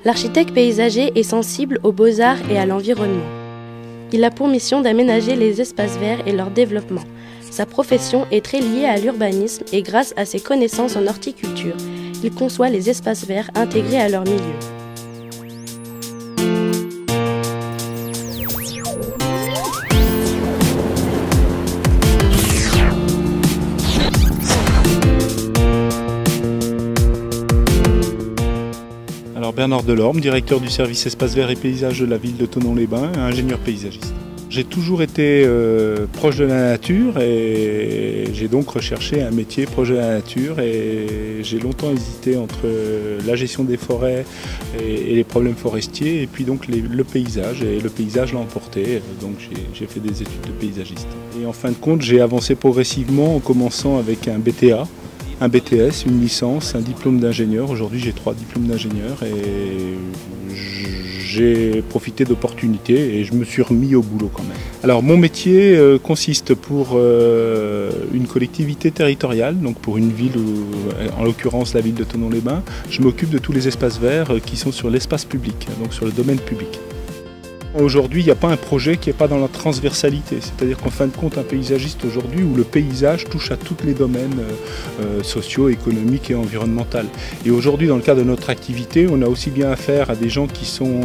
L'architecte paysager est sensible aux beaux-arts et à l'environnement. Il a pour mission d'aménager les espaces verts et leur développement. Sa profession est très liée à l'urbanisme et grâce à ses connaissances en horticulture, il conçoit les espaces verts intégrés à leur milieu. Alors Bernard Delorme, directeur du service espaces verts et paysages de la ville de Thonon-les-Bains, ingénieur paysagiste. J'ai toujours été proche de la nature et j'ai donc recherché un métier proche de la nature et j'ai longtemps hésité entre la gestion des forêts et les problèmes forestiers et puis donc le paysage, et le paysage l'a emporté, donc j'ai fait des études de paysagiste. Et en fin de compte, j'ai avancé progressivement en commençant avec un BTA, un BTS, une licence, un diplôme d'ingénieur. Aujourd'hui, j'ai 3 diplômes d'ingénieur et j'ai profité d'opportunités et je me suis remis au boulot quand même. Alors mon métier consiste pour une collectivité territoriale, donc pour une ville, en l'occurrence la ville de Thonon-les-Bains, je m'occupe de tous les espaces verts qui sont sur l'espace public, donc sur le domaine public. Aujourd'hui, il n'y a pas un projet qui n'est pas dans la transversalité, c'est-à-dire qu'en fin de compte, un paysagiste aujourd'hui où le paysage touche à tous les domaines sociaux, économiques et environnementaux. Et aujourd'hui, dans le cadre de notre activité, on a aussi bien affaire à des gens qui sont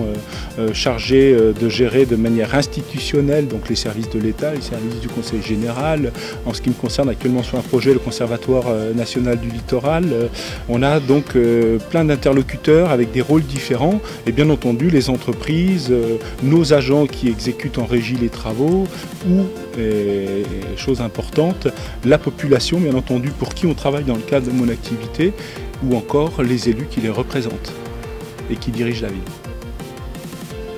chargés de gérer de manière institutionnelle, donc les services de l'État, les services du Conseil général. En ce qui me concerne actuellement sur un projet, le Conservatoire national du littoral, on a donc plein d'interlocuteurs avec des rôles différents et bien entendu les entreprises, nos agents qui exécutent en régie les travaux ou, chose importante, la population bien entendu pour qui on travaille dans le cadre de mon activité ou encore les élus qui les représentent et qui dirigent la ville.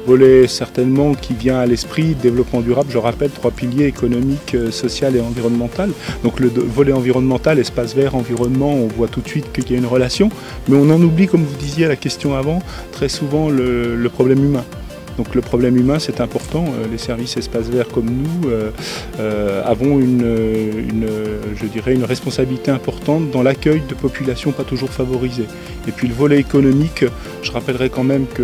Volet certainement qui vient à l'esprit, développement durable, je rappelle 3 piliers économique, social et environnemental. Donc le volet environnemental, espace vert, environnement, on voit tout de suite qu'il y a une relation, mais on en oublie, comme vous disiez à la question avant, très souvent le problème humain. Donc le problème humain, c'est important. Les services espaces verts comme nous avons je dirais une responsabilité importante dans l'accueil de populations pas toujours favorisées. Et puis le volet économique, je rappellerai quand même que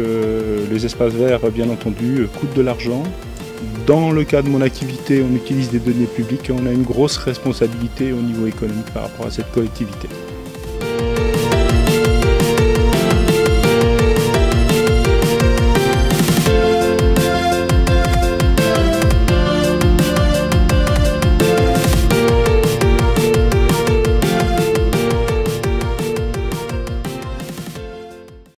les espaces verts, bien entendu, coûtent de l'argent. Dans le cas de mon activité, on utilise des données publiques et on a une grosse responsabilité au niveau économique par rapport à cette collectivité.